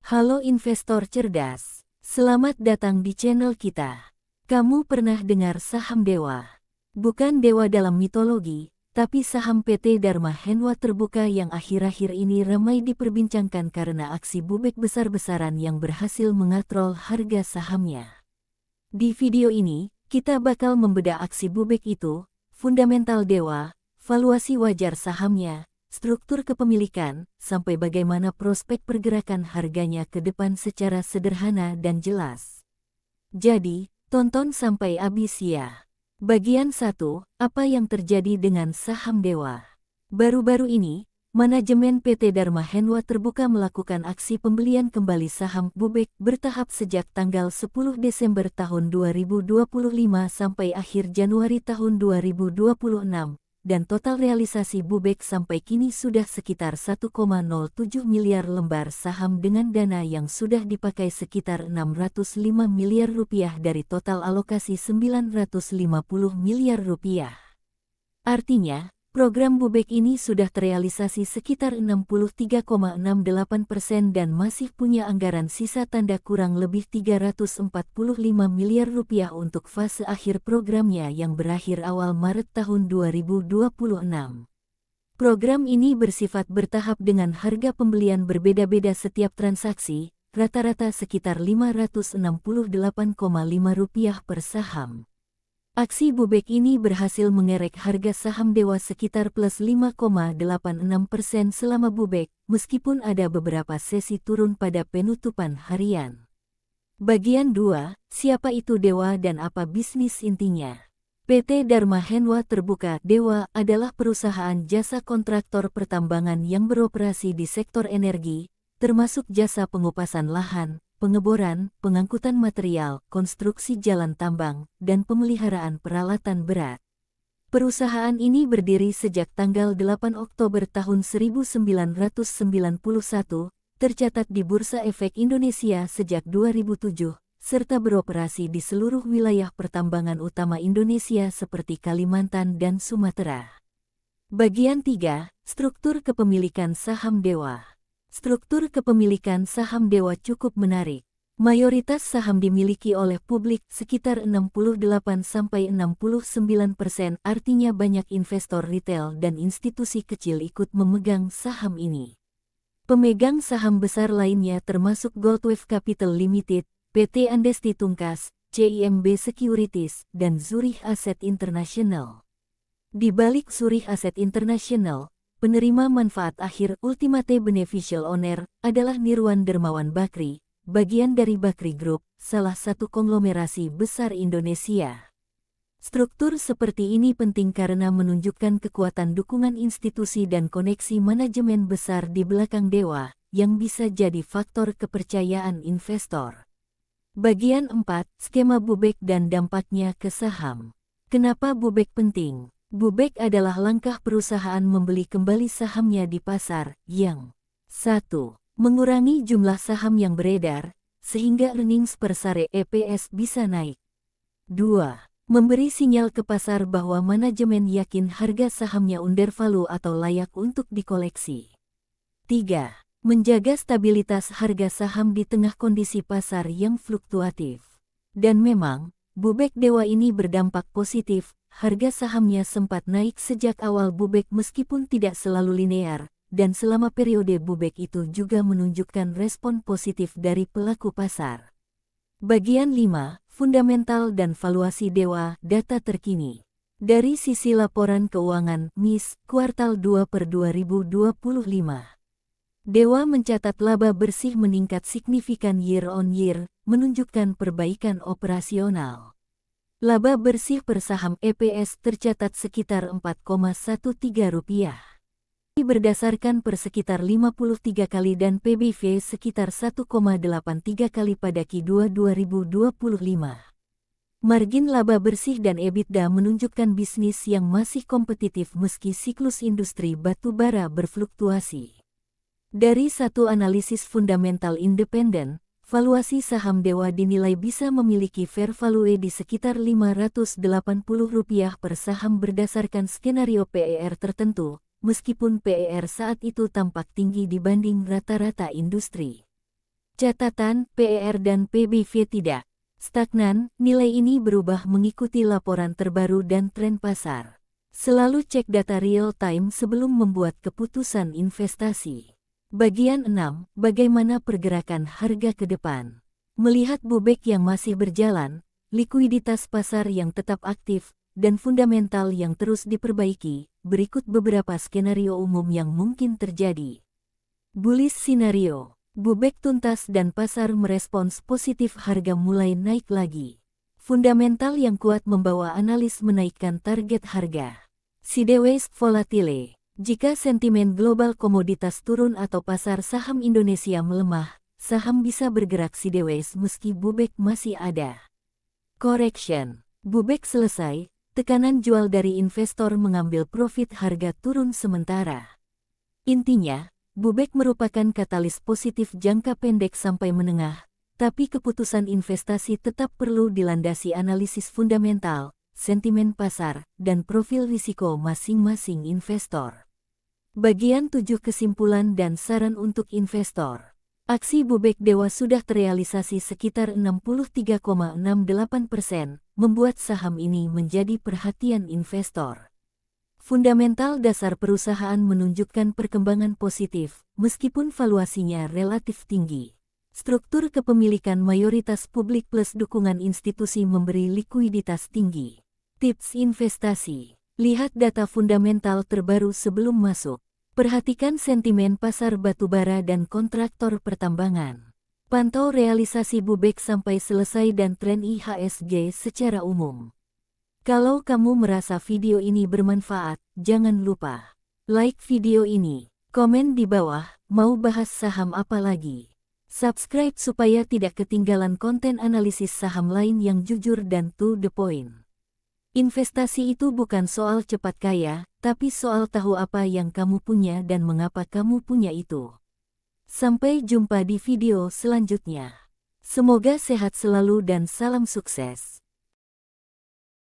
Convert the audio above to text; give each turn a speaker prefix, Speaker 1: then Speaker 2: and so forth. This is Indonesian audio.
Speaker 1: Halo investor cerdas, selamat datang di channel kita. Kamu pernah dengar saham Dewa? Bukan Dewa dalam mitologi, tapi saham PT Dharma Henwa Terbuka yang akhir-akhir ini ramai diperbincangkan karena aksi bubek besar-besaran yang berhasil mengatrol harga sahamnya. Di video ini, kita bakal membedah aksi bubek itu, fundamental Dewa, valuasi wajar sahamnya, struktur kepemilikan, sampai bagaimana prospek pergerakan harganya ke depan secara sederhana dan jelas. Jadi, tonton sampai habis ya. Bagian 1, apa yang terjadi dengan saham Dewa? Baru-baru ini, manajemen PT Dharma Henwa Terbuka melakukan aksi pembelian kembali saham bubek bertahap sejak tanggal 10 Desember tahun 2025 sampai akhir Januari tahun 2026. Dan total realisasi bubek sampai kini sudah sekitar 1,07 miliar lembar saham dengan dana yang sudah dipakai sekitar 605 miliar rupiah dari total alokasi 950 miliar rupiah. Artinya, program bubek ini sudah terrealisasi sekitar 63,68% dan masih punya anggaran sisa tanda kurang lebih 345 miliar rupiah untuk fase akhir programnya yang berakhir awal Maret tahun 2026. Program ini bersifat bertahap dengan harga pembelian berbeda-beda setiap transaksi, rata-rata sekitar Rp568,5 per saham. Aksi bubek ini berhasil mengerek harga saham Dewa sekitar plus 5,86% selama bubek, meskipun ada beberapa sesi turun pada penutupan harian. Bagian 2, siapa itu Dewa dan apa bisnis intinya? PT Dharma Henwa Terbuka Dewa adalah perusahaan jasa kontraktor pertambangan yang beroperasi di sektor energi, termasuk jasa pengupasan lahan, pengeboran, pengangkutan material, konstruksi jalan tambang, dan pemeliharaan peralatan berat. Perusahaan ini berdiri sejak tanggal 8 Oktober tahun 1991, tercatat di Bursa Efek Indonesia sejak 2007, serta beroperasi di seluruh wilayah pertambangan utama Indonesia seperti Kalimantan dan Sumatera. Bagian 3, struktur kepemilikan saham Dewa. Struktur kepemilikan saham Dewa cukup menarik. Mayoritas saham dimiliki oleh publik sekitar 68–69%, artinya banyak investor retail dan institusi kecil ikut memegang saham ini. Pemegang saham besar lainnya termasuk Goldwave Capital Limited, PT Andesti Tungkas, CIMB Securities, dan Zurich Asset International. Di balik Zurich Asset International, penerima manfaat akhir Ultimate Beneficial Owner adalah Nirwan Dermawan Bakri, bagian dari Bakri Group, salah satu konglomerasi besar Indonesia. Struktur seperti ini penting karena menunjukkan kekuatan dukungan institusi dan koneksi manajemen besar di belakang Dewa, yang bisa jadi faktor kepercayaan investor. Bagian 4, skema bubek dan dampaknya ke saham. Kenapa bubek penting? Bubek adalah langkah perusahaan membeli kembali sahamnya di pasar yang 1. Mengurangi jumlah saham yang beredar, sehingga earnings per share EPS bisa naik. 2. Memberi sinyal ke pasar bahwa manajemen yakin harga sahamnya undervalue atau layak untuk dikoleksi. 3. Menjaga stabilitas harga saham di tengah kondisi pasar yang fluktuatif. Dan memang, bubek Dewa ini berdampak positif. Harga sahamnya sempat naik sejak awal bubek meskipun tidak selalu linear, dan selama periode bubek itu juga menunjukkan respon positif dari pelaku pasar. Bagian 5, fundamental dan valuasi Dewa, data terkini. Dari sisi laporan keuangan MIS, kuartal 2 per 2025. Dewa mencatat laba bersih meningkat signifikan year on year, menunjukkan perbaikan operasional. Laba bersih per saham EPS tercatat sekitar Rp4,13. Berdasarkan per sekitar 53 kali dan PBV sekitar 1,83 kali pada Q2 2025. Margin laba bersih dan EBITDA menunjukkan bisnis yang masih kompetitif meski siklus industri batu bara berfluktuasi. Dari satu analisis fundamental independen, valuasi saham Dewa dinilai bisa memiliki fair value di sekitar Rp580 per saham berdasarkan skenario PER tertentu, meskipun PER saat itu tampak tinggi dibanding rata-rata industri. Catatan, PER dan PBV tidak stagnan, nilai ini berubah mengikuti laporan terbaru dan tren pasar. Selalu cek data real time sebelum membuat keputusan investasi. Bagian 6. Bagaimana pergerakan harga ke depan? Melihat bubek yang masih berjalan, likuiditas pasar yang tetap aktif, dan fundamental yang terus diperbaiki, berikut beberapa skenario umum yang mungkin terjadi. Bullish scenario. Bubek tuntas dan pasar merespons positif, harga mulai naik lagi. Fundamental yang kuat membawa analis menaikkan target harga. Sideways volatile. Jika sentimen global komoditas turun atau pasar saham Indonesia melemah, saham bisa bergerak sideways meski bubek masih ada. Correction. Bubek selesai, tekanan jual dari investor mengambil profit, harga turun sementara. Intinya, bubek merupakan katalis positif jangka pendek sampai menengah, tapi keputusan investasi tetap perlu dilandasi analisis fundamental, sentimen pasar, dan profil risiko masing-masing investor. Bagian 7. Kesimpulan dan saran untuk investor. Aksi bubek dewa sudah terrealisasi sekitar 63,68%, membuat saham ini menjadi perhatian investor. Fundamental dasar perusahaan menunjukkan perkembangan positif, meskipun valuasinya relatif tinggi. Struktur kepemilikan mayoritas publik plus dukungan institusi memberi likuiditas tinggi. Tips investasi. Lihat data fundamental terbaru sebelum masuk. Perhatikan sentimen pasar batubara dan kontraktor pertambangan. Pantau realisasi bubek sampai selesai dan tren IHSG secara umum. Kalau kamu merasa video ini bermanfaat, jangan lupa like video ini, komen di bawah, mau bahas saham apa lagi. Subscribe supaya tidak ketinggalan konten analisis saham lain yang jujur dan to the point. Investasi itu bukan soal cepat kaya, tapi soal tahu apa yang kamu punya dan mengapa kamu punya itu. Sampai jumpa di video selanjutnya. Semoga sehat selalu dan salam sukses.